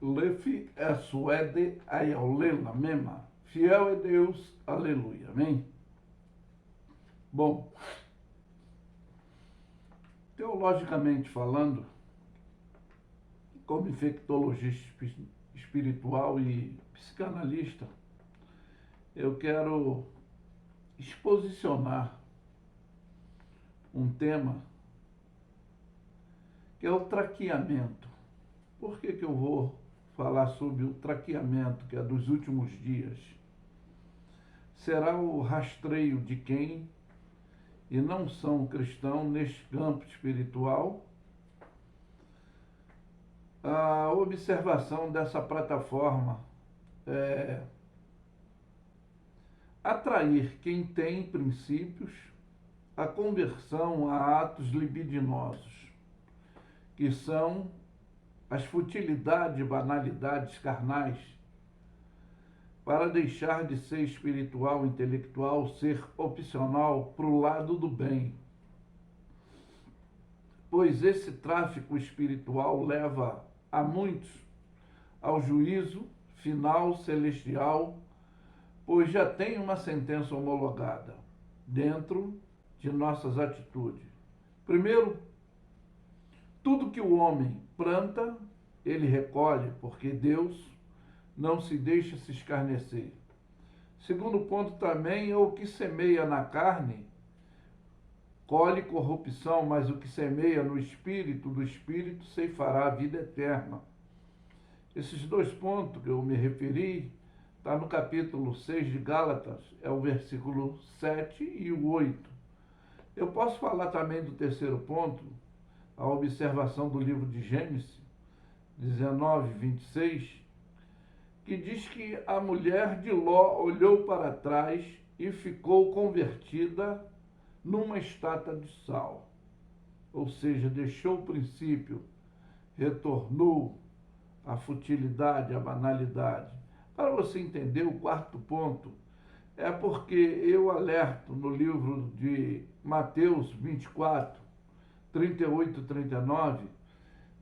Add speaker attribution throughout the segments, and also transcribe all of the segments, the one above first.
Speaker 1: Lefi é suede ayaolela mema. Fiel é Deus, aleluia, amém? Bom, teologicamente falando, como infectologista espiritual e psicanalista, eu quero exposicionar um tema que é o traqueamento. Por que eu vou falar sobre o traqueamento, que é dos últimos dias? Será o rastreio de quem e não são cristãos neste campo espiritual, a observação dessa plataforma é atrair quem tem princípios, a conversão a atos libidinosos, que são as futilidades e banalidades carnais, para deixar de ser espiritual, intelectual, ser opcional para o lado do bem. Pois esse tráfico espiritual leva a muitos ao juízo final celestial, pois já tem uma sentença homologada dentro de nossas atitudes. Primeiro, tudo que o homem planta, ele recolhe, porque Deus não se deixa se escarnecer. Segundo ponto também é o que semeia na carne, colhe corrupção, mas o que semeia no espírito, do espírito ceifará a vida eterna. Esses dois pontos que eu me referi, está no capítulo 6 de Gálatas, é o versículo 7 e o 8. Eu posso falar também do terceiro ponto, a observação do livro de Gênesis 19, 26, que diz que a mulher de Ló olhou para trás e ficou convertida numa estátua de sal. Ou seja, deixou o princípio, retornou à futilidade, à banalidade. Para você entender, o quarto ponto é porque eu alerto no livro de Mateus 24, 38 e 39,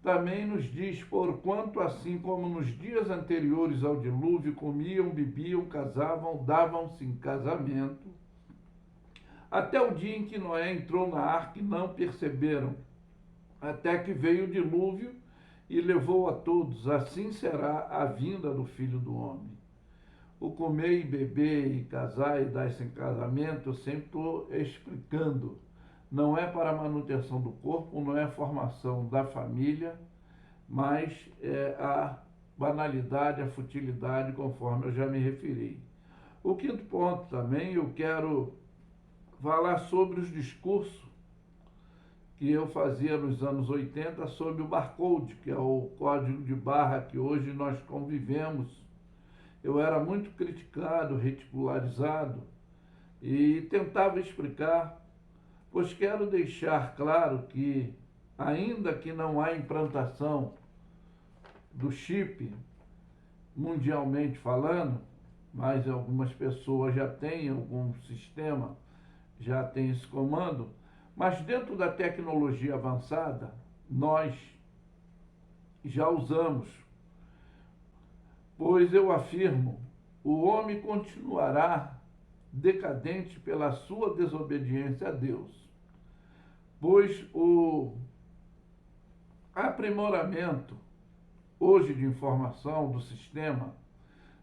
Speaker 1: também nos diz: porquanto assim como nos dias anteriores ao dilúvio comiam, bebiam, casavam, davam-se em casamento, até o dia em que Noé entrou na arca e não perceberam, até que veio o dilúvio e levou a todos, assim será a vinda do Filho do Homem. O comer e beber e casar e dar-se em casamento, eu sempre estou explicando. Não é para a manutenção do corpo, não é a formação da família, mas é a banalidade, a futilidade, conforme eu já me referi. O quinto ponto também, eu quero falar sobre os discursos que eu fazia nos anos 80 sobre o barcode, que é o código de barra que hoje nós convivemos. Eu era muito criticado, ridicularizado e tentava explicar, pois quero deixar claro que, ainda que não há implantação do chip mundialmente falando, mas algumas pessoas já têm algum sistema, já tem esse comando, mas dentro da tecnologia avançada, nós já usamos, pois eu afirmo, o homem continuará decadente pela sua desobediência a Deus, pois o aprimoramento hoje de informação do sistema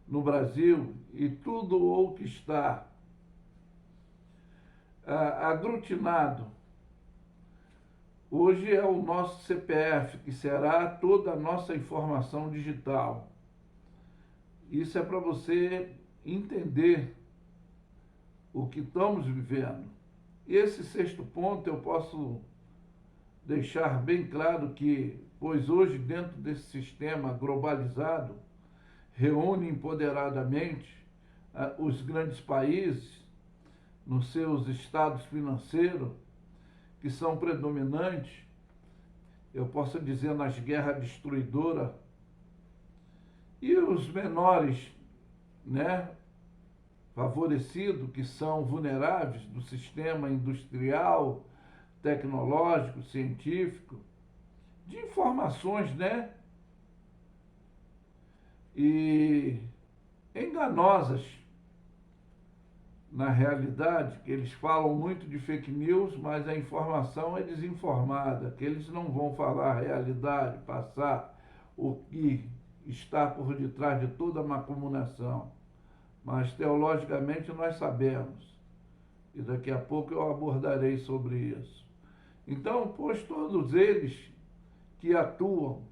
Speaker 1: no Brasil e tudo o que está aglutinado hoje é o nosso CPF, que será toda a nossa informação digital. Isso é para você entender o que estamos vivendo. Esse sexto ponto eu posso deixar bem claro que, pois hoje dentro desse sistema globalizado, reúne empoderadamente os grandes países nos seus estados financeiros, que são predominantes, eu posso dizer, nas guerras destruidoras, e os menores, né, favorecidos, que são vulneráveis do sistema industrial, tecnológico, científico, de informações, né, e enganosas, na realidade, que eles falam muito de fake news, mas a informação é desinformada, que eles não vão falar a realidade, passar o que está por detrás de toda a macumunação. Mas teologicamente nós sabemos, e daqui a pouco eu abordarei sobre isso. Então, pois todos eles que atuam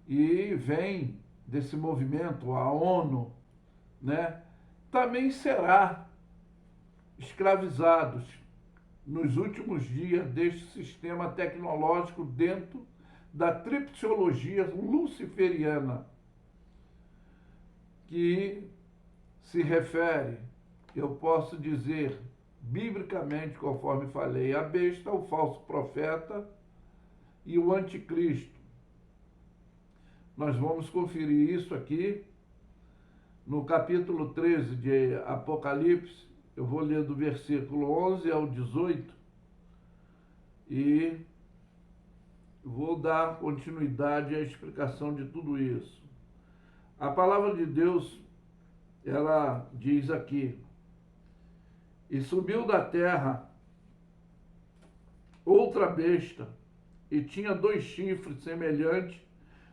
Speaker 1: e vêm desse movimento, a ONU, né, também será escravizados nos últimos dias deste sistema tecnológico dentro da tripsiologia luciferiana, que se refere, eu posso dizer, biblicamente, conforme falei, a besta, o falso profeta e o anticristo. Nós vamos conferir isso aqui no capítulo 13 de Apocalipse. Eu vou ler do versículo 11 ao 18 e vou dar continuidade à explicação de tudo isso. A palavra de Deus, ela diz aqui: e subiu da terra outra besta, e tinha 2 chifres semelhantes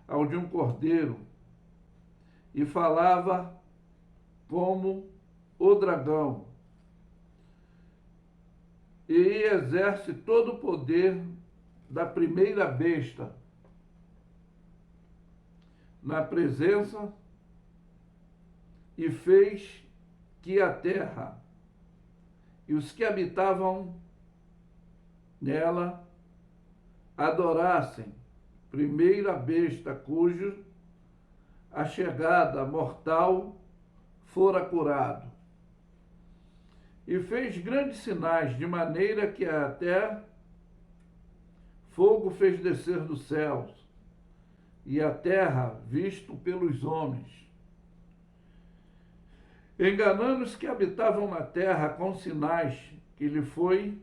Speaker 1: ao de um cordeiro, e falava como o dragão, e exerce todo o poder da primeira besta na presença, e fez que a terra e os que habitavam nela adorassem primeira besta, cujo a chegada mortal fora curado. E fez grandes sinais, de maneira que até fogo fez descer dos céus, e a terra visto pelos homens, enganando os que habitavam na terra com sinais que lhe foi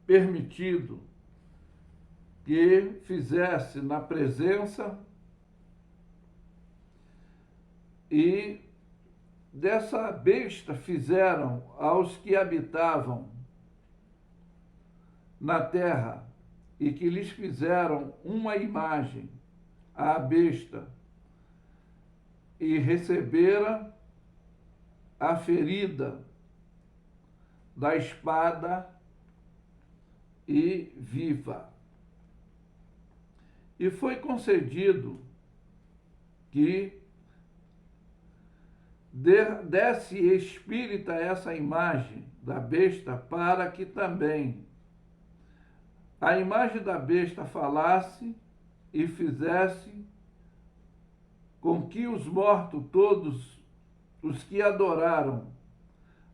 Speaker 1: permitido que fizesse na presença e dessa besta fizeram aos que habitavam na terra, e que lhes fizeram uma imagem à besta, e recebera a ferida da espada e viva. E foi concedido que desse espírito a essa imagem da besta, para que também a imagem da besta falasse e fizesse com que os mortos, todos os que adoraram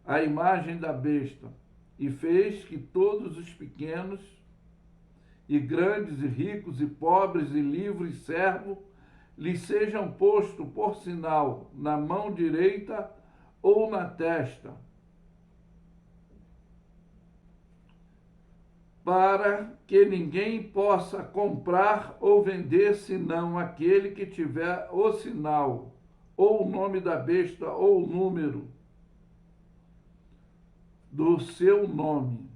Speaker 1: a imagem da besta, e fez que todos os pequenos e grandes e ricos e pobres e livres e servos lhes sejam posto por sinal na mão direita ou na testa, para que ninguém possa comprar ou vender, senão aquele que tiver o sinal, ou o nome da besta, ou o número do seu nome.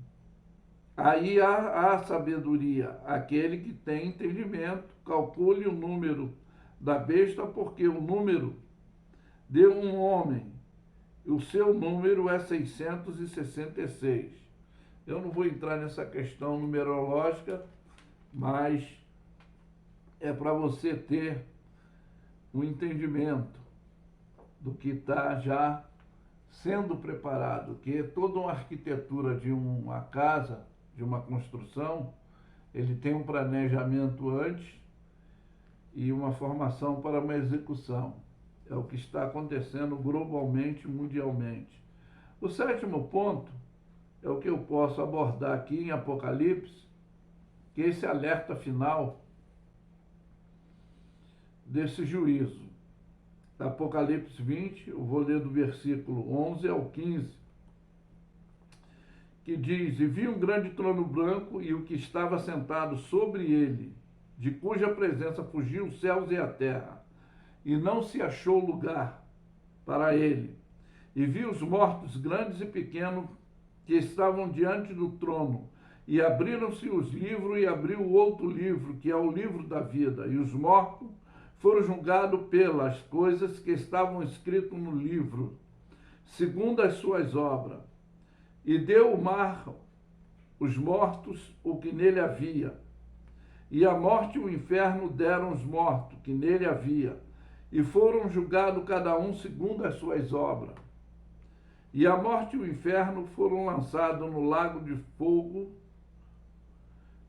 Speaker 1: Aí há sabedoria. Aquele que tem entendimento, calcule o número da besta, porque o número de um homem, o seu número é 666. Eu não vou entrar nessa questão numerológica, mas é para você ter um entendimento do que está já sendo preparado, que toda uma arquitetura de uma casa, de uma construção, ele tem um planejamento antes e uma formação para uma execução. É o que está acontecendo globalmente, mundialmente. O 7º ponto é o que eu posso abordar aqui em Apocalipse, que é esse alerta final desse juízo. Apocalipse 20, eu vou ler do versículo 11 ao 15, que diz: e vi um grande trono branco e o que estava sentado sobre ele, de cuja presença fugiam os céus e a terra, e não se achou lugar para ele. E vi os mortos, grandes e pequenos, que estavam diante do trono, e abriram-se os livros, e abriu o outro livro, que é o livro da vida, e os mortos foram julgados pelas coisas que estavam escritas no livro, segundo as suas obras. E deu o mar, os mortos, o que nele havia. E a morte e o inferno deram os mortos, que nele havia. E foram julgados cada um segundo as suas obras. E a morte e o inferno foram lançados no lago de fogo.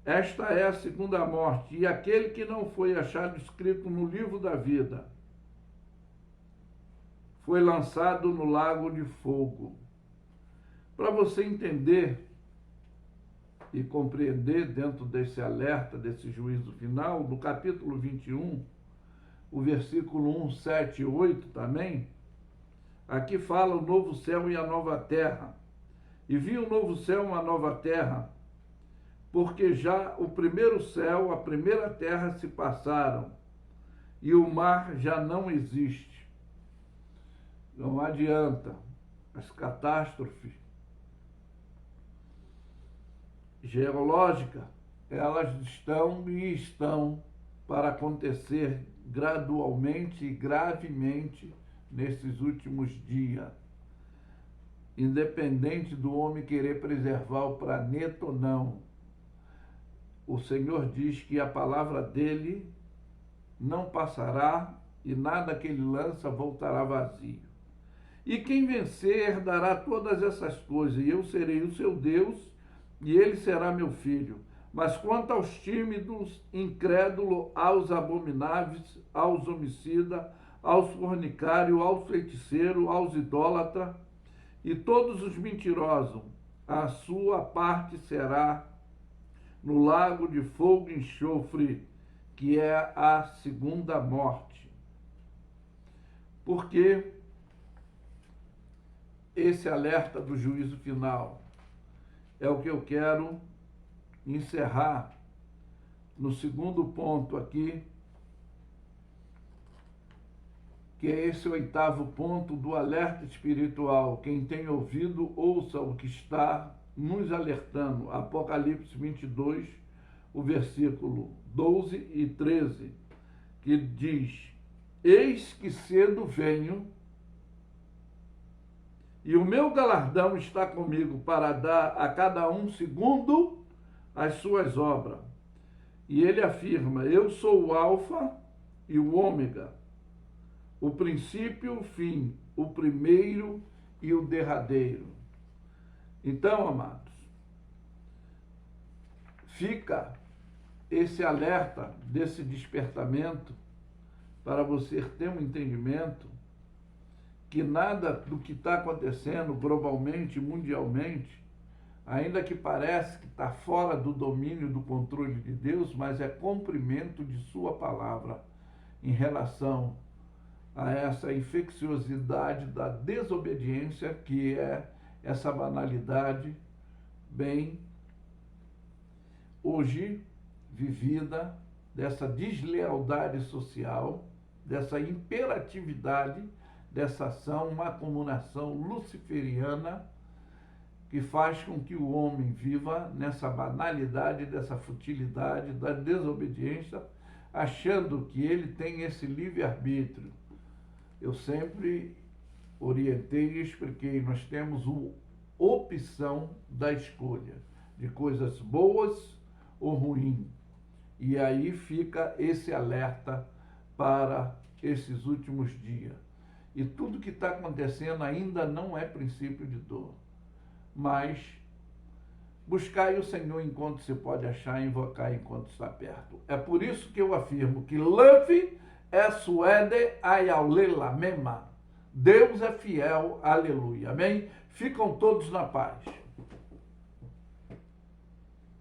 Speaker 1: Esta é a segunda morte. E aquele que não foi achado escrito no livro da vida foi lançado no lago de fogo. Para você entender e compreender dentro desse alerta, desse juízo final, no capítulo 21, o versículo 1, 7 e 8 também, aqui fala o novo céu e a nova terra. E vi o novo céu e uma nova terra, porque já o primeiro céu, a primeira terra se passaram, e o mar já não existe. Não adianta. As catástrofes geológicas, elas estão para acontecer gradualmente e gravemente nesses últimos dias. Independente do homem querer preservar o planeta ou não, o Senhor diz que a palavra dele não passará e nada que ele lança voltará vazio. E quem vencer herdará todas essas coisas, e eu serei o seu Deus, e ele será meu filho. Mas quanto aos tímidos, incrédulos, aos abomináveis, aos homicidas, aos fornicários, aos feiticeiros, aos idólatras, e todos os mentirosos, a sua parte será no lago de fogo e enxofre, que é a segunda morte. Porque esse alerta do juízo final é o que eu quero encerrar no segundo ponto aqui, que é esse oitavo ponto do alerta espiritual. Quem tem ouvido, ouça o que está nos alertando. Apocalipse 22, o versículo 12 e 13, que diz: eis que cedo venho, e o meu galardão está comigo para dar a cada um segundo as suas obras. E ele afirma: eu sou o Alfa e o Ômega, o princípio e o fim, o primeiro e o derradeiro. Então, amados, fica esse alerta desse despertamento para você ter um entendimento que nada do que está acontecendo globalmente, mundialmente, ainda que pareça que está fora do domínio, do controle de Deus, mas é cumprimento de sua palavra em relação a essa infecciosidade da desobediência, que é essa banalidade bem hoje vivida, dessa deslealdade social, dessa imperatividade, dessa ação, uma acumulação luciferiana que faz com que o homem viva nessa banalidade, dessa futilidade, da desobediência, achando que ele tem esse livre-arbítrio. Eu sempre orientei e expliquei, nós temos a opção da escolha de coisas boas ou ruins. E aí fica esse alerta para esses últimos dias. E tudo que está acontecendo ainda não é princípio de dor. Mas buscai o Senhor enquanto se pode achar, invocar enquanto está perto. É por isso que eu afirmo que love é suede ayalela mema. Deus é fiel, aleluia. Amém? Ficam todos na paz.